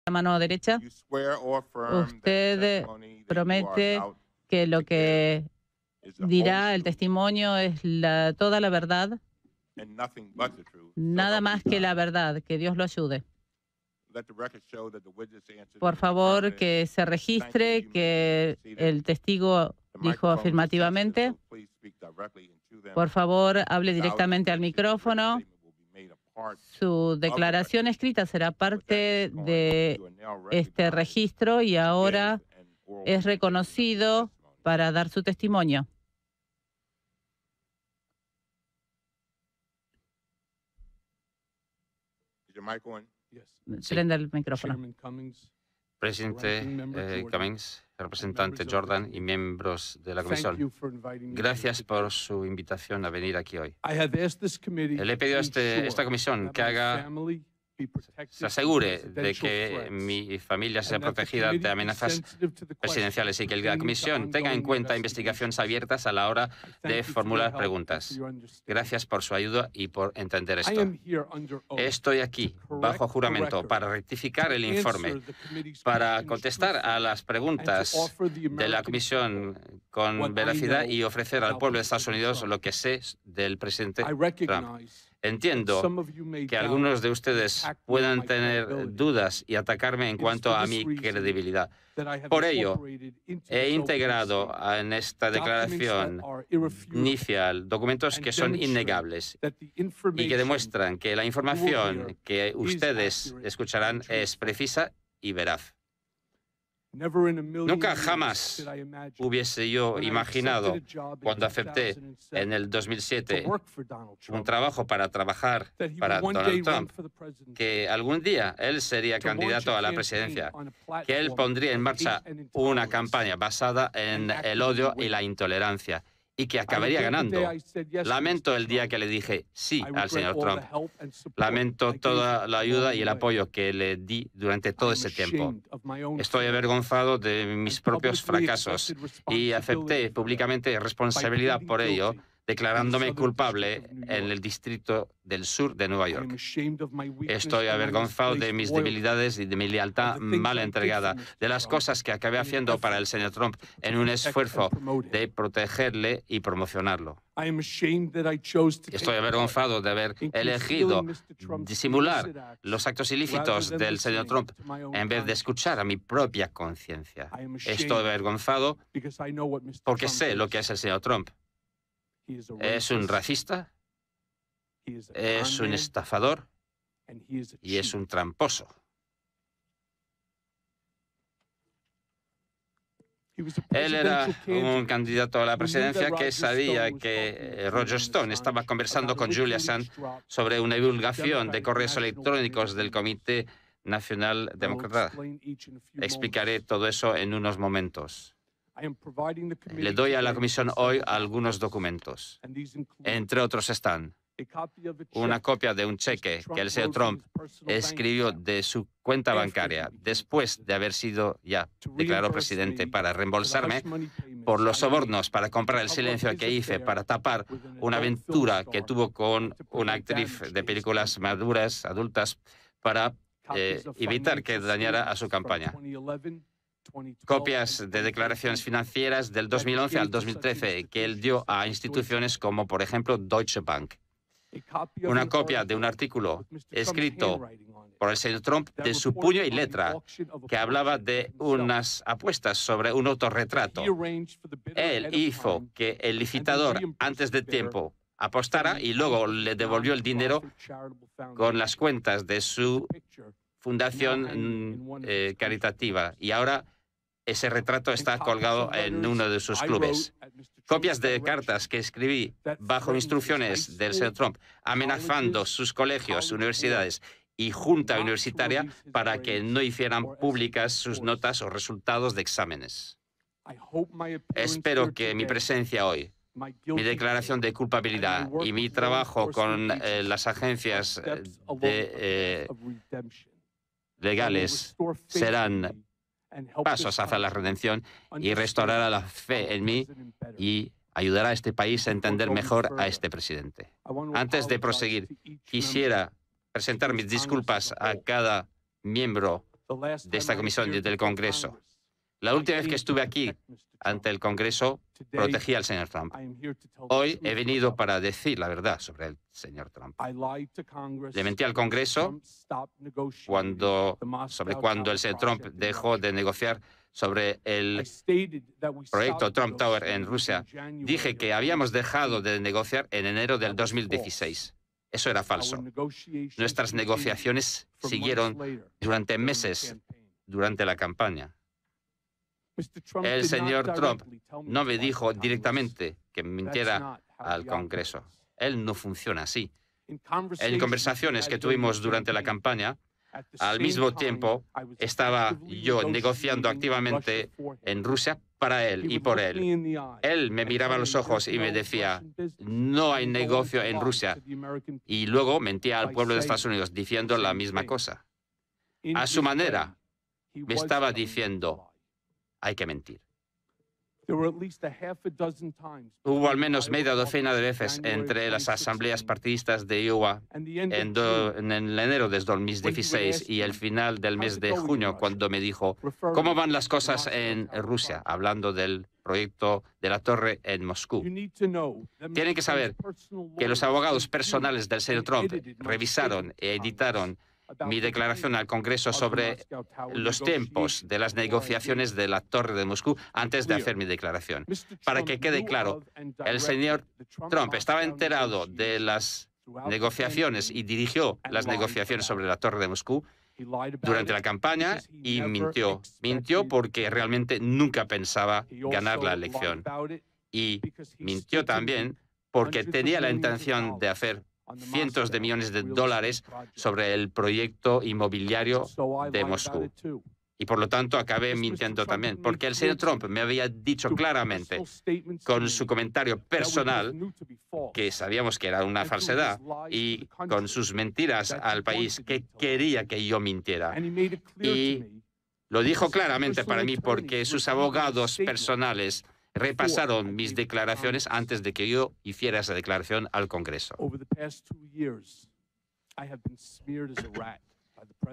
La mano derecha. Usted promete que lo que dirá el testimonio es toda la verdad, nada más que la verdad. Que Dios lo ayude. Por favor, que se registre que el testigo dijo afirmativamente. Por favor, hable directamente al micrófono. Su declaración escrita será parte de este registro y ahora es reconocido para dar su testimonio. Prenda el micrófono. Presidente Cummings, representante Jordan y miembros de la comisión, gracias por su invitación a venir aquí hoy. Le he pedido a esta comisión que se asegure de que mi familia sea protegida de amenazas presidenciales y que la comisión tenga en cuenta investigaciones abiertas a la hora de formular preguntas. Gracias por su ayuda y por entender esto. Estoy aquí, bajo juramento, para rectificar el informe, para contestar a las preguntas de la comisión con veracidad y ofrecer al pueblo de Estados Unidos lo que sé del presidente Trump. Entiendo que algunos de ustedes puedan tener dudas y atacarme en cuanto a mi credibilidad. Por ello, he integrado en esta declaración inicial documentos que son innegables y que demuestran que la información que ustedes escucharán es precisa y veraz. Nunca jamás hubiese yo imaginado, cuando acepté en el 2007 un trabajo para trabajar para Donald Trump, que algún día él sería candidato a la presidencia, que él pondría en marcha una campaña basada en el odio y la intolerancia, y que acabaría ganando. Lamento el día que le dije sí al señor Trump. Lamento toda la ayuda y el apoyo que le di durante todo ese tiempo. Estoy avergonzado de mis propios fracasos y acepté públicamente responsabilidad por ello, declarándome culpable en el Distrito del Sur de Nueva York. Estoy avergonzado de mis debilidades y de mi lealtad mal entregada, de las cosas que acabé haciendo para el señor Trump en un esfuerzo de protegerle y promocionarlo. Estoy avergonzado de haber elegido disimular los actos ilícitos del señor Trump en vez de escuchar a mi propia conciencia. Estoy avergonzado porque sé lo que es el señor Trump. Es un racista, es un estafador y es un tramposo. Él era un candidato a la presidencia que sabía que Roger Stone estaba conversando con Julia Assange sobre una divulgación de correos electrónicos del Comité Nacional Demócrata. Explicaré todo eso en unos momentos. Le doy a la comisión hoy algunos documentos. Entre otros están una copia de un cheque que el señor Trump escribió de su cuenta bancaria después de haber sido ya declarado presidente para reembolsarme por los sobornos para comprar el silencio que hice para tapar una aventura que tuvo con una actriz de películas maduras, adultas, para evitar que dañara a su campaña. Copias de declaraciones financieras del 2011 al 2013 que él dio a instituciones como, por ejemplo, Deutsche Bank. Una copia de un artículo escrito por el señor Trump de su puño y letra que hablaba de unas apuestas sobre un autorretrato. Él hizo que el licitador antes de tiempo apostara y luego le devolvió el dinero con las cuentas de su fundación caritativa. Y ahora ese retrato está colgado en uno de sus clubes. Copias de cartas que escribí bajo instrucciones del señor Trump, amenazando sus colegios, universidades y junta universitaria para que no hicieran públicas sus notas o resultados de exámenes. Espero que mi presencia hoy, mi declaración de culpabilidad y mi trabajo con las agencias legales serán pasos hacia la redención y restaurará la fe en mí y ayudará a este país a entender mejor a este presidente. Antes de proseguir, quisiera presentar mis disculpas a cada miembro de esta comisión y del Congreso. La última vez que estuve aquí ante el Congreso, protegí al señor Trump. Hoy he venido para decir la verdad sobre el señor Trump. Le mentí al Congreso sobre cuando el señor Trump dejó de negociar sobre el proyecto Trump Tower en Rusia. Dije que habíamos dejado de negociar en enero del 2016. Eso era falso. Nuestras negociaciones siguieron durante meses durante la campaña. El señor Trump no me dijo directamente que mintiera al Congreso. Él no funciona así. En conversaciones que tuvimos durante la campaña, al mismo tiempo estaba yo negociando activamente en Rusia para él y por él. Él me miraba a los ojos y me decía, no hay negocio en Rusia. Y luego mentía al pueblo de Estados Unidos diciendo la misma cosa. A su manera, me estaba diciendo, hay que mentir. Hubo al menos media docena de veces entre las asambleas partidistas de Iowa en enero de 2016 y el final del mes de junio, cuando me dijo, ¿cómo van las cosas en Rusia? Hablando del proyecto de la torre en Moscú. Tienen que saber que los abogados personales del señor Trump revisaron e editaron mi declaración al Congreso sobre los tiempos de las negociaciones de la Torre de Moscú antes de hacer mi declaración. Para que quede claro, el señor Trump estaba enterado de las negociaciones y dirigió las negociaciones sobre la Torre de Moscú durante la campaña y mintió. Mintió porque realmente nunca pensaba ganar la elección. Y mintió también porque tenía la intención de hacer cientos de millones de dólares sobre el proyecto inmobiliario de Moscú. Y por lo tanto acabé mintiendo también, porque el señor Trump me había dicho claramente con su comentario personal, que sabíamos que era una falsedad, y con sus mentiras al país, que quería que yo mintiera. Y lo dijo claramente para mí porque sus abogados personales repasaron mis declaraciones antes de que yo hiciera esa declaración al Congreso.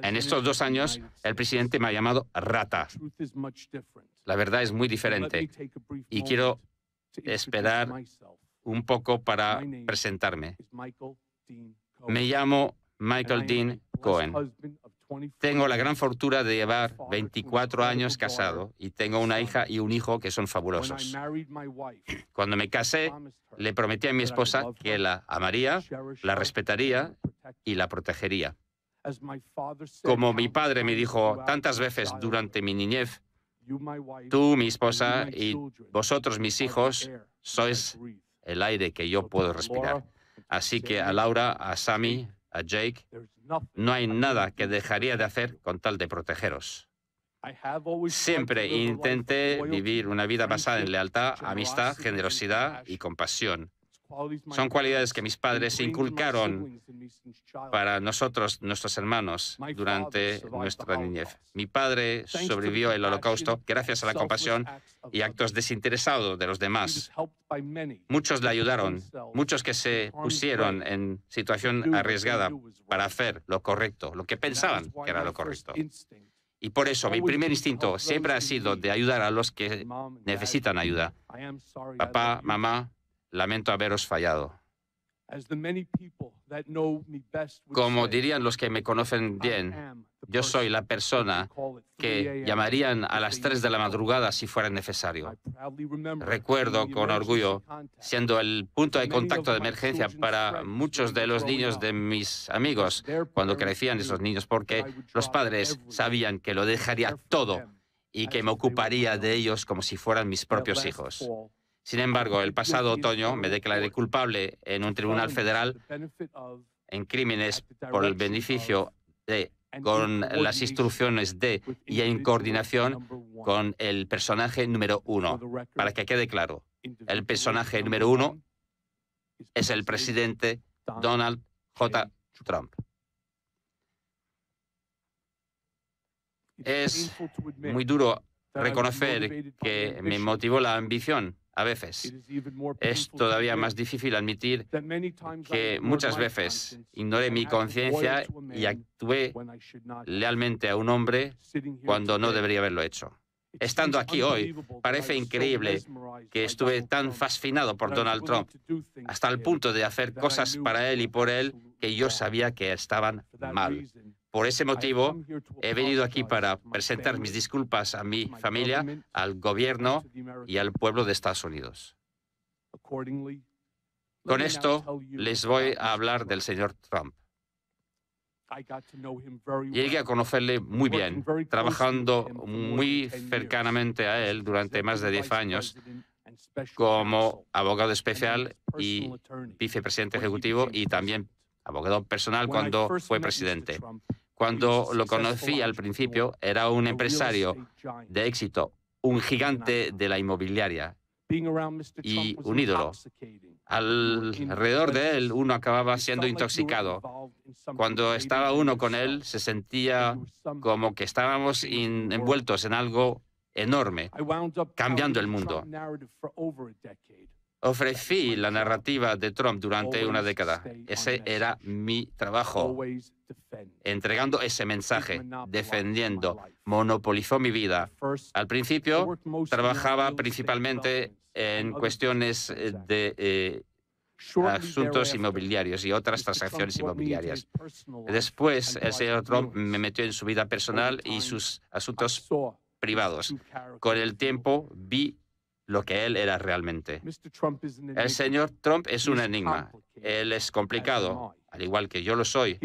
En estos 2 años, el presidente me ha llamado rata. La verdad es muy diferente y quiero esperar un poco para presentarme. Me llamo Michael Dean Cohen. Tengo la gran fortuna de llevar 24 años casado y tengo una hija y un hijo que son fabulosos. Cuando me casé, le prometí a mi esposa que la amaría, la respetaría y la protegería. Como mi padre me dijo tantas veces durante mi niñez, tú, mi esposa, y vosotros, mis hijos, sois el aire que yo puedo respirar. Así que a Laura, a Sammy, a Jake, no hay nada que dejaría de hacer con tal de protegeros. Siempre intenté vivir una vida basada en lealtad, amistad, generosidad y compasión. Son cualidades que mis padres inculcaron para nosotros, nuestros hermanos, durante nuestra niñez. Mi padre sobrevivió al Holocausto gracias a la compasión y actos desinteresados de los demás. Muchos le ayudaron, muchos que se pusieron en situación arriesgada para hacer lo correcto, lo que pensaban que era lo correcto. Y por eso mi primer instinto siempre ha sido de ayudar a los que necesitan ayuda. Papá, mamá, lamento haberos fallado. Como dirían los que me conocen bien, yo soy la persona que llamarían a las 3 de la madrugada si fuera necesario. Recuerdo con orgullo, siendo el punto de contacto de emergencia para muchos de los niños de mis amigos cuando crecían esos niños, porque los padres sabían que lo dejaría todo y que me ocuparía de ellos como si fueran mis propios hijos. Sin embargo, el pasado otoño me declaré culpable en un tribunal federal en crímenes por el beneficio de, con las instrucciones de y en coordinación con el personaje número 1. Para que quede claro, el personaje número 1 es el presidente Donald J. Trump. Es muy duro reconocer que me motivó la ambición A veces es todavía más difícil admitir que muchas veces ignoré mi conciencia y actué lealmente a un hombre cuando no debería haberlo hecho. Estando aquí hoy, parece increíble que estuve tan fascinado por Donald Trump, hasta el punto de hacer cosas para él y por él que yo sabía que estaban mal. Por ese motivo, he venido aquí para presentar mis disculpas a mi familia, al gobierno y al pueblo de Estados Unidos. Con esto, les voy a hablar del señor Trump. Llegué a conocerle muy bien, trabajando muy cercanamente a él durante más de 10 años como abogado especial y vicepresidente ejecutivo y también abogado personal cuando fue presidente. Cuando lo conocí al principio, era un empresario de éxito, un gigante de la inmobiliaria y un ídolo. Alrededor de él, uno acababa siendo intoxicado. Cuando estaba uno con él, se sentía como que estábamos envueltos en algo enorme, cambiando el mundo. Ofrecí la narrativa de Trump durante una década. Ese era mi trabajo, entregando ese mensaje, defendiendo. Monopolizó mi vida. Al principio, trabajaba principalmente en cuestiones de asuntos inmobiliarios y otras transacciones inmobiliarias. Después, el señor Trump me metió en su vida personal y sus asuntos privados. Con el tiempo, vi lo que él era realmente. El señor Trump es un enigma. Él es complicado, al igual que yo lo soy.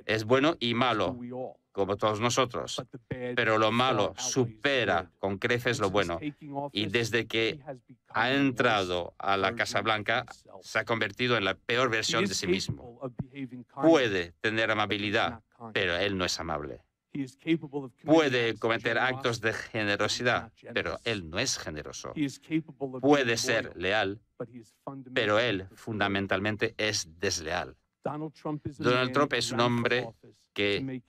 Es bueno y malo, como todos nosotros. Pero lo malo supera con creces lo bueno. Y desde que ha entrado a la Casa Blanca, se ha convertido en la peor versión de sí mismo. Puede tener amabilidad, pero él no es amable. Puede cometer actos de generosidad, pero él no es generoso. Puede ser leal, pero él fundamentalmente es desleal. Donald Trump es un hombre que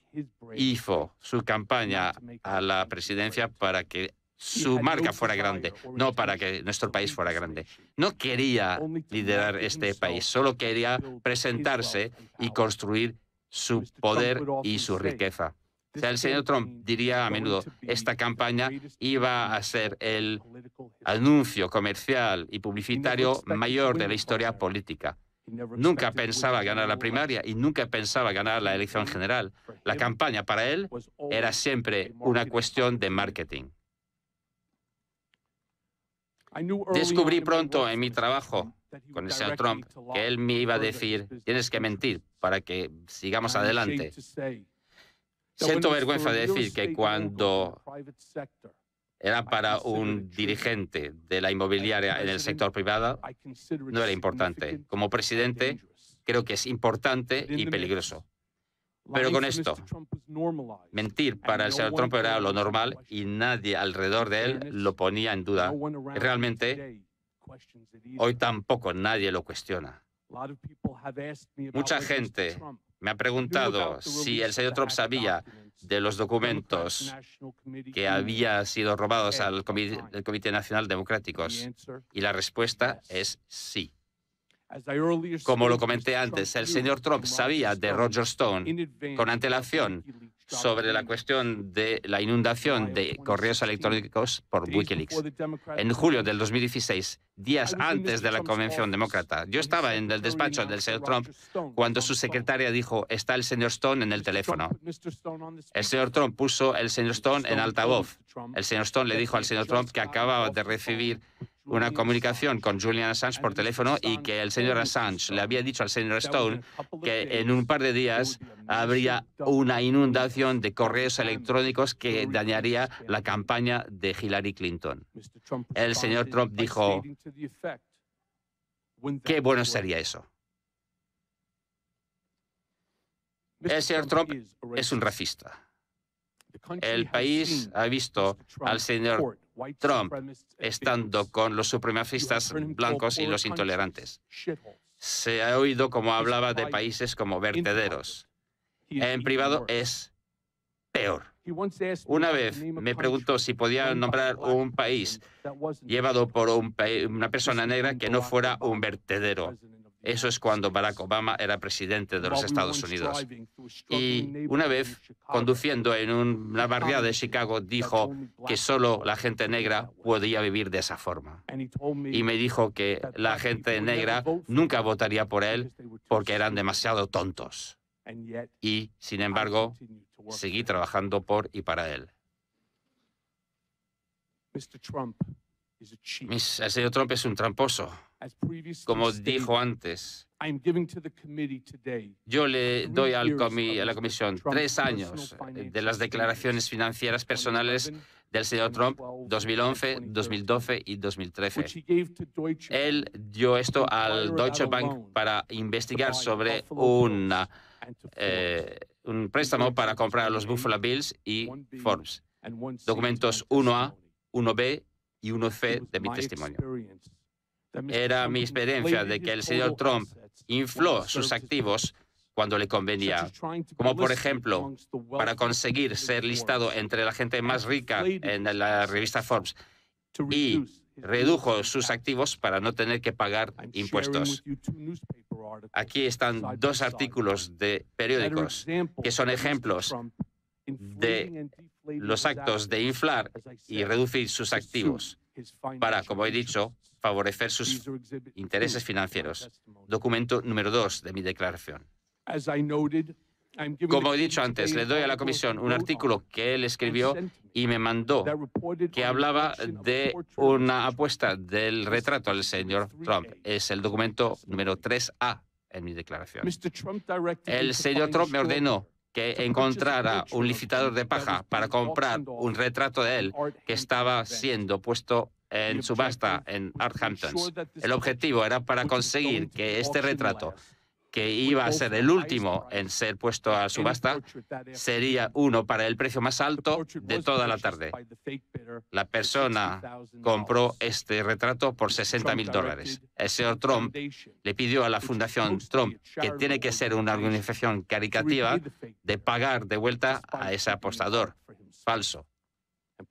hizo su campaña a la presidencia para que su marca fuera grande, no para que nuestro país fuera grande. No quería liderar este país, solo quería presentarse y construir su poder y su riqueza. O sea, el señor Trump diría a menudo, esta campaña iba a ser el anuncio comercial y publicitario mayor de la historia política. Nunca pensaba ganar la primaria y nunca pensaba ganar la elección general. La campaña para él era siempre una cuestión de marketing. Descubrí pronto en mi trabajo con el señor Trump que él me iba a decir, tienes que mentir para que sigamos adelante. Siento vergüenza de decir que cuando era para un dirigente de la inmobiliaria en el sector privado, no era importante. Como presidente, creo que es importante y peligroso. Pero con esto, mentir para el señor Trump era lo normal y nadie alrededor de él lo ponía en duda. Y realmente, hoy tampoco nadie lo cuestiona. Mucha gente me ha preguntado si el señor Trump sabía de los documentos que habían sido robados al Comité Nacional Democráticos. Y la respuesta es sí. Como lo comenté antes, el señor Trump sabía de Roger Stone con antelación sobre la cuestión de la inundación de correos electrónicos por Wikileaks. En julio del 2016, días antes de la convención demócrata, yo estaba en el despacho del señor Trump cuando su secretaria dijo, está el señor Stone en el teléfono. El señor Trump puso el señor Stone en altavoz. El señor Stone le dijo al señor Trump que acababa de recibir una comunicación con Julian Assange por teléfono y que el señor Assange le había dicho al señor Stone que en un par de días habría una inundación de correos electrónicos que dañaría la campaña de Hillary Clinton. El señor Trump dijo, qué bueno sería eso. El señor Trump es un racista. El país ha visto al señor Trump estando con los supremacistas blancos y los intolerantes. Se ha oído como hablaba de países como vertederos. En privado es peor. Una vez me preguntó si podía nombrar un país llevado por una persona negra que no fuera un vertedero. Eso es cuando Barack Obama era presidente de los Estados Unidos. Y una vez, conduciendo en una barriada de Chicago, dijo que solo la gente negra podía vivir de esa forma. Y me dijo que la gente negra nunca votaría por él porque eran demasiado tontos. Y, sin embargo, seguí trabajando por y para él. El señor Trump es un tramposo. Como dijo antes, yo le doy a la comisión 3 años de las declaraciones financieras personales del señor Trump, 2011, 2012 y 2013. Él dio esto al Deutsche Bank para investigar sobre un préstamo para comprar los Buffalo Bills y Forbes. Documentos 1A, 1B y 1C de mi testimonio. Era mi experiencia de que el señor Trump infló sus activos cuando le convenía, como por ejemplo, para conseguir ser listado entre la gente más rica en la revista Forbes, y redujo sus activos para no tener que pagar impuestos. Aquí están 2 artículos de periódicos que son ejemplos de los actos de inflar y reducir sus activos para, como he dicho, favorecer sus intereses financieros. Documento número 2 de mi declaración. Como he dicho antes, le doy a la comisión un artículo que él escribió y me mandó, que hablaba de una apuesta del retrato del señor Trump. Es el documento número 3A en mi declaración. El señor Trump me ordenó que encontrara un licitador de paja para comprar un retrato de él que estaba siendo puesto en subasta en Art Hamptons. El objetivo era para conseguir que este retrato, que iba a ser el último en ser puesto a subasta, sería uno para el precio más alto de toda la tarde. La persona compró este retrato por $60,000. El señor Trump le pidió a la Fundación Trump, que tiene que ser una organización caritativa, de pagar de vuelta a ese apostador falso,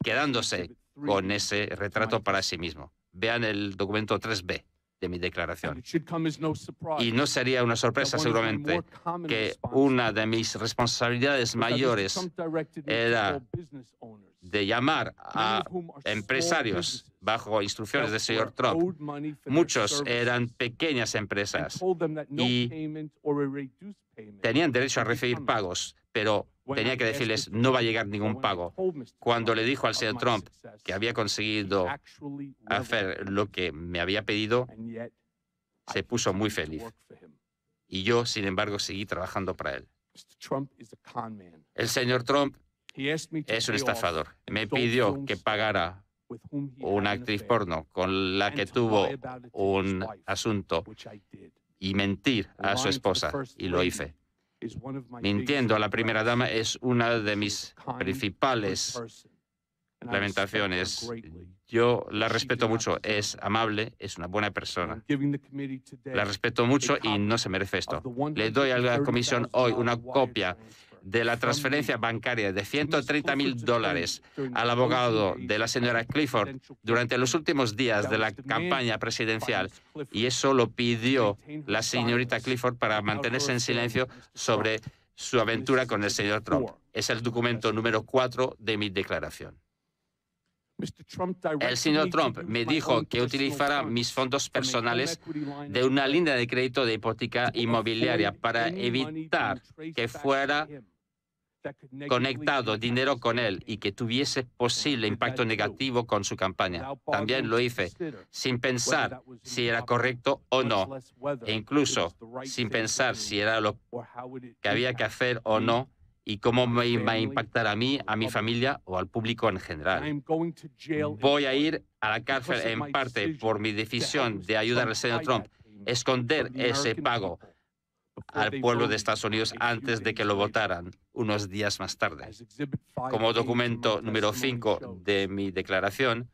quedándose con ese retrato para sí mismo. Vean el documento 3B de mi declaración. Y no sería una sorpresa, seguramente, que una de mis responsabilidades mayores era de llamar a empresarios bajo instrucciones del señor Trump. Muchos eran pequeñas empresas y tenían derecho a recibir pagos, pero tenía que decirles no va a llegar ningún pago. Cuando le dijo al señor Trump que había conseguido hacer lo que me había pedido, se puso muy feliz. Y yo, sin embargo, seguí trabajando para él. El señor Trump es un estafador. Me pidió que pagara una actriz porno con la que tuvo un asunto y mentir a su esposa, y lo hice. Mintiendo a la primera dama es una de mis principales lamentaciones. Yo la respeto mucho, es amable, es una buena persona. La respeto mucho y no se merece esto. Le doy a la comisión hoy una copia de la transferencia bancaria de $130,000 al abogado de la señora Clifford durante los últimos días de la campaña presidencial, y eso lo pidió la señorita Clifford para mantenerse en silencio sobre su aventura con el señor Trump. Es el documento número 4 de mi declaración. El señor Trump me dijo que utilizara mis fondos personales de una línea de crédito de hipoteca inmobiliaria para evitar que fuera conectado dinero con él y que tuviese posible impacto negativo con su campaña. También lo hice sin pensar si era correcto o no, e incluso sin pensar si era lo que había que hacer o no, y cómo me iba a impactar a mí, a mi familia o al público en general. Voy a ir a la cárcel en parte por mi decisión de ayudar al señor Trump a esconder ese pago al pueblo de Estados Unidos antes de que lo votaran. unos días más tarde. Como documento número 5 de mi declaración,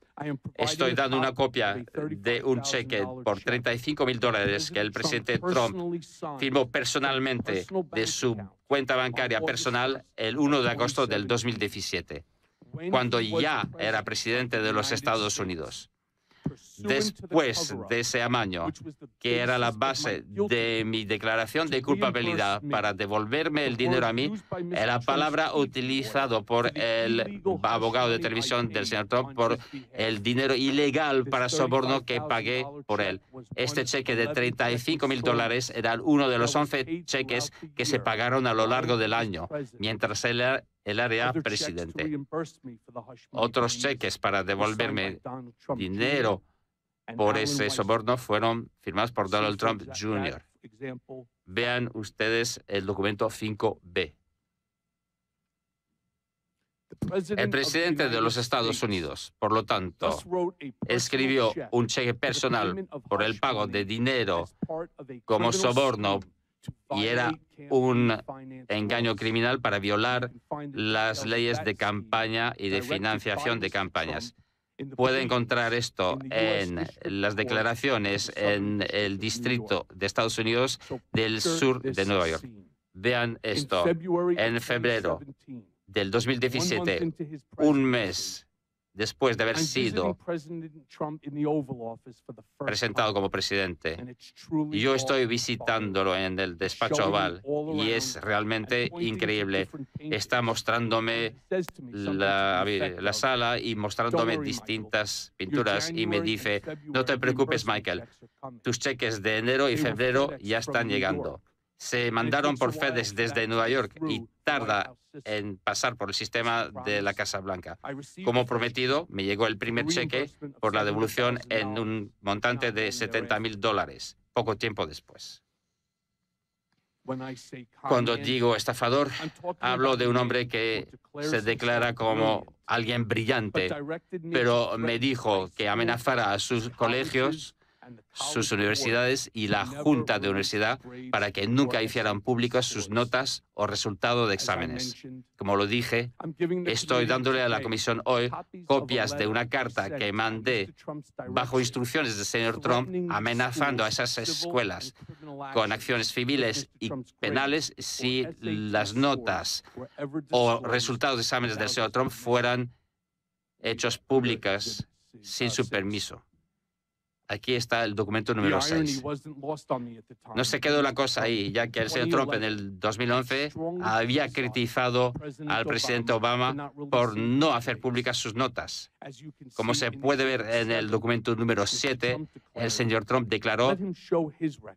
estoy dando una copia de un cheque por $35,000 que el presidente Trump firmó personalmente de su cuenta bancaria personal el 1 de agosto del 2017, cuando ya era presidente de los Estados Unidos. Después de ese amaño, que era la base de mi declaración de culpabilidad para devolverme el dinero a mí, la palabra utilizada por el abogado de televisión del señor Trump por el dinero ilegal para soborno que pagué por él. Este cheque de $35,000 era uno de los 11 cheques que se pagaron a lo largo del año, mientras él era presidente. Otros cheques para devolverme dinero por ese soborno fueron firmados por Donald Trump Jr. Vean ustedes el documento 5B. El presidente de los Estados Unidos, por lo tanto, escribió un cheque personal por el pago de dinero como soborno y era un engaño criminal para violar las leyes de campaña y de financiación de campañas. Puede encontrar esto en las declaraciones en el distrito de Estados Unidos del sur de Nueva York. Vean esto. En febrero del 2017, un mes después de haber sido presentado como presidente, yo estoy visitándolo en el despacho oval y es realmente increíble. Está mostrándome la sala y mostrándome distintas pinturas y me dice: no te preocupes, Michael, tus cheques de enero y febrero ya están llegando. Se mandaron por FedEx desde Nueva York y tarda en pasar por el sistema de la Casa Blanca. Como prometido, me llegó el primer cheque por la devolución en un montante de $70,000, poco tiempo después. Cuando digo estafador, hablo de un hombre que se declara como alguien brillante, pero me dijo que amenazara a sus colegios, sus universidades y la Junta de Universidad para que nunca hicieran públicas sus notas o resultados de exámenes. Como lo dije, estoy dándole a la Comisión hoy copias de una carta que mandé bajo instrucciones del señor Trump amenazando a esas escuelas con acciones civiles y penales si las notas o resultados de exámenes del señor Trump fueran hechos públicas sin su permiso. Aquí está el documento número 6. No se quedó la cosa ahí, ya que el señor Trump en el 2011 había criticado al presidente Obama por no hacer públicas sus notas. Como se puede ver en el documento número 7, el señor Trump declaró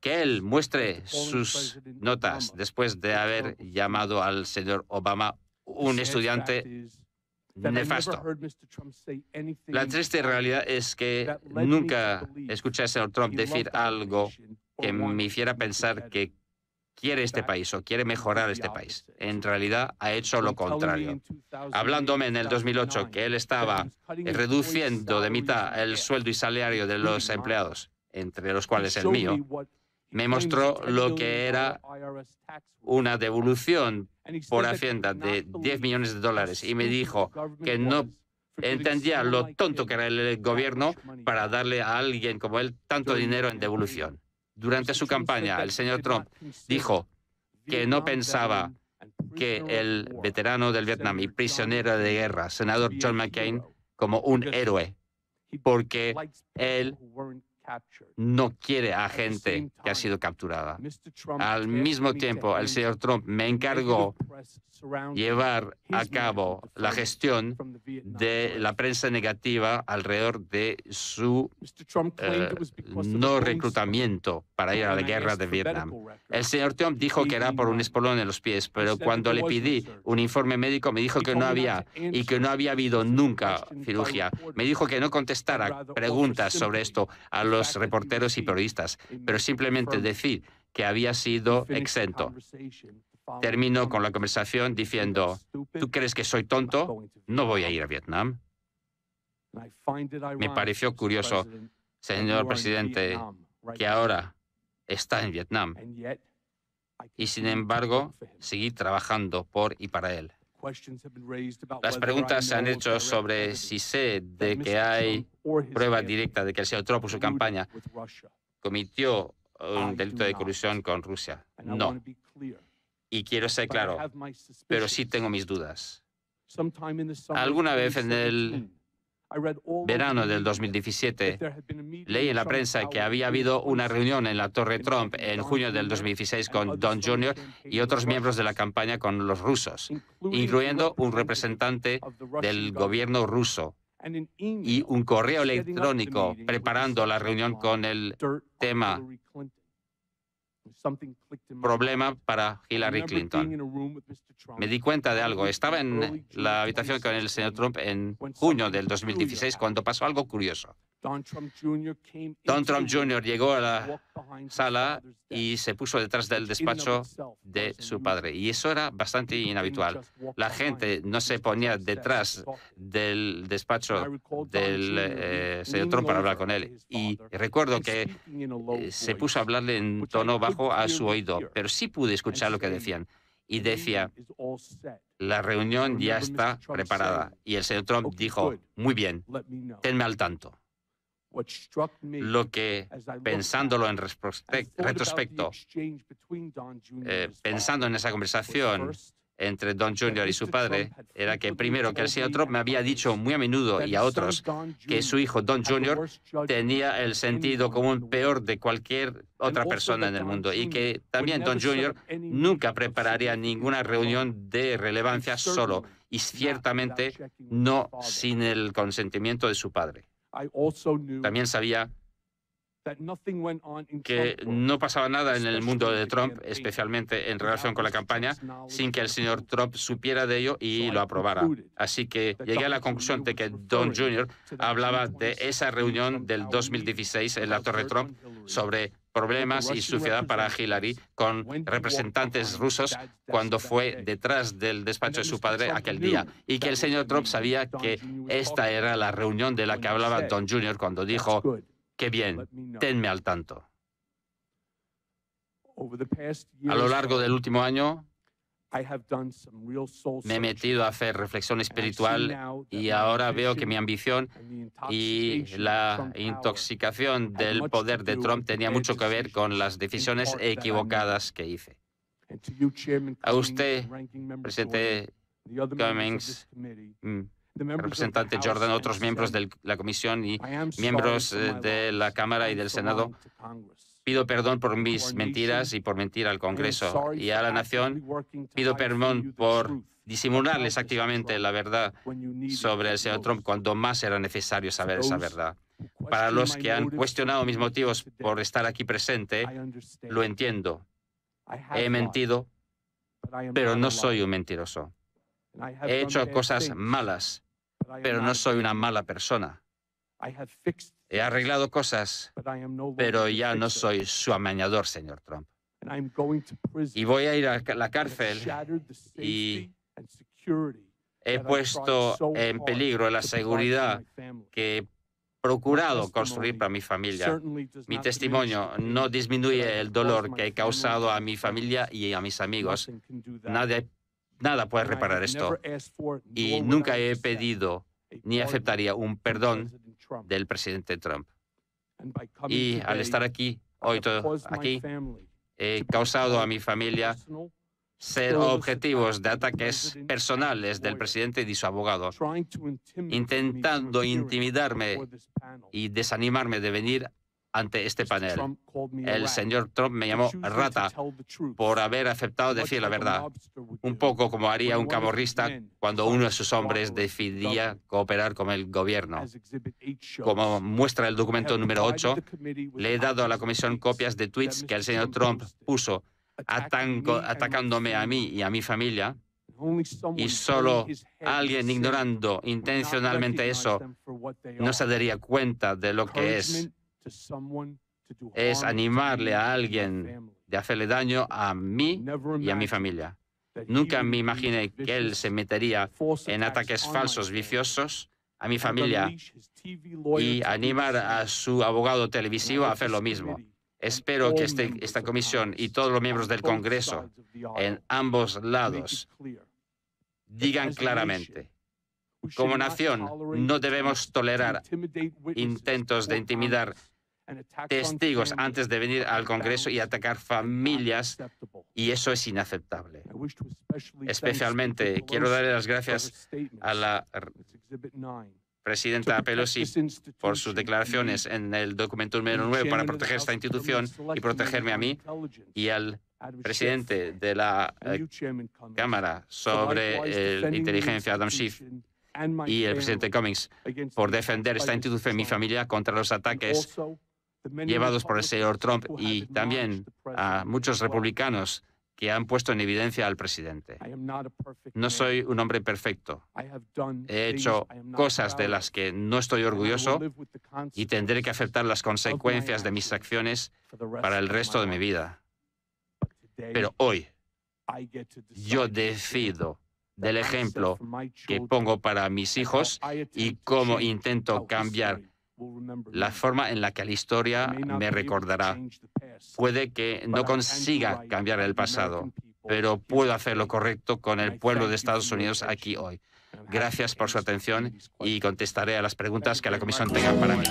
que él muestre sus notas después de haber llamado al señor Obama un estudiante nefasto. La triste realidad es que nunca escuché al señor Trump decir algo que me hiciera pensar que quiere este país o quiere mejorar este país. En realidad ha hecho lo contrario. Hablándome en el 2008 que él estaba reduciendo de mitad el sueldo y salario de los empleados, entre los cuales el mío, me mostró lo que era una devolución por Hacienda de $10 millones y me dijo que no entendía lo tonto que era el gobierno para darle a alguien como él tanto dinero en devolución. Durante su campaña, el señor Trump dijo que no pensaba que el veterano del Vietnam y prisionero de guerra, senador John McCain, como un héroe, porque él no quiere a gente que ha sido capturada. Al mismo tiempo, el señor Trump me encargó llevar a cabo la gestión de la prensa negativa alrededor de su no reclutamiento para ir a la guerra de Vietnam. El señor Trump dijo que era por un espolón en los pies, pero cuando le pedí un informe médico me dijo que no había y que no había habido nunca cirugía. Me dijo que no contestara preguntas sobre esto a los reporteros y periodistas, pero simplemente decir que había sido exento. Termino con la conversación diciendo: ¿tú crees que soy tonto? No voy a ir a Vietnam. Me pareció curioso, señor presidente, que ahora está en Vietnam. y, sin embargo, seguí trabajando por y para él. Las preguntas se han hecho sobre si sé de que hay prueba directa de que el señor Trump o su campaña cometió un delito de colusión con Rusia. No. Y quiero ser claro, pero sí tengo mis dudas. Alguna vez en el verano del 2017, leí en la prensa que había habido una reunión en la Torre Trump en junio del 2016 con Don Jr. y otros miembros de la campaña con los rusos, incluyendo un representante del gobierno ruso, y un correo electrónico preparando la reunión con el tema problema para Hillary Clinton. Me di cuenta de algo. Estaba en la habitación con el señor Trump en junio del 2016 cuando pasó algo curioso. Don Trump Jr. llegó a la sala y se puso detrás del despacho de su padre. Y eso era bastante inhabitual. La gente no se ponía detrás del despacho del señor Trump para hablar con él. Y recuerdo que se puso a hablarle en tono bajo a su oído, pero sí pude escuchar lo que decían. Y decía, la reunión ya está preparada. Y el señor Trump dijo, muy bien, tenme al tanto. Lo que, pensándolo en retrospecto, pensando en esa conversación entre Don Jr. y su padre, era que primero que el señor Trump me había dicho muy a menudo y a otros que su hijo Don Jr. tenía el sentido común peor de cualquier otra persona en el mundo y que también Don Jr. nunca prepararía ninguna reunión de relevancia solo y ciertamente no sin el consentimiento de su padre. También sabía que no pasaba nada en el mundo de Trump, especialmente en relación con la campaña, sin que el señor Trump supiera de ello y lo aprobara. Así que llegué a la conclusión de que Don Jr. hablaba de esa reunión del 2016 en la Torre Trump sobre problemas y suciedad para Hillary con representantes rusos cuando fue detrás del despacho de su padre aquel día. Y que el señor Trump sabía que esta era la reunión de la que hablaba Don Jr. cuando dijo, qué bien, tenme al tanto. A lo largo del último año, me he metido a hacer reflexión espiritual y ahora veo que mi ambición y la intoxicación del poder de Trump tenía mucho que ver con las decisiones equivocadas que hice. A usted, presidente Cummings, representante Jordan, otros miembros de la comisión y miembros de la Cámara y del Senado, pido perdón por mis mentiras y por mentir al Congreso y a la nación. Pido perdón por disimularles activamente la verdad sobre el señor Trump cuando más era necesario saber esa verdad. Para los que han cuestionado mis motivos por estar aquí presente, lo entiendo. He mentido, pero no soy un mentiroso. He hecho cosas malas, pero no soy una mala persona. He arreglado cosas, pero ya no soy su amañador, señor Trump. Y voy a ir a la cárcel y he puesto en peligro la seguridad que he procurado construir para mi familia. Mi testimonio no disminuye el dolor que he causado a mi familia y a mis amigos. Nada puede reparar esto. Y nunca he pedido ni aceptaría un perdón del presidente Trump. Y al estar aquí, hoy aquí, he causado a mi familia ser objetivos de ataques personales del presidente y su abogado, intentando intimidarme y desanimarme de venir ante este panel. El señor Trump me llamó rata por haber aceptado decir la verdad, un poco como haría un camorrista cuando uno de sus hombres decidía cooperar con el gobierno. Como muestra el documento número 8, le he dado a la comisión copias de tweets que el señor Trump puso atacándome a mí y a mi familia, y solo alguien ignorando intencionalmente eso no se daría cuenta de lo que es animarle a alguien de hacerle daño a mí y a mi familia. Nunca me imaginé que él se metería en ataques falsos, viciosos a mi familia y animar a su abogado televisivo a hacer lo mismo. Espero que esta comisión y todos los miembros del Congreso en ambos lados digan claramente: como nación, no debemos tolerar intentos de intimidar testigos antes de venir al Congreso y atacar familias, y eso es inaceptable. Especialmente quiero darle las gracias a la presidenta Pelosi por sus declaraciones en el documento número 9 para proteger esta institución y protegerme a mí, y al presidente de la Cámara sobre la inteligencia, Adam Schiff, y el presidente Cummings, por defender esta institución y mi familia contra los ataques llevados por el señor Trump, y también a muchos republicanos que han puesto en evidencia al presidente. No soy un hombre perfecto. He hecho cosas de las que no estoy orgulloso y tendré que aceptar las consecuencias de mis acciones para el resto de mi vida. Pero hoy yo decido del ejemplo que pongo para mis hijos y cómo intento cambiar la forma en la que la historia me recordará. Puede que no consiga cambiar el pasado, pero puedo hacer lo correcto con el pueblo de Estados Unidos aquí hoy. Gracias por su atención y contestaré a las preguntas que la comisión tenga para mí.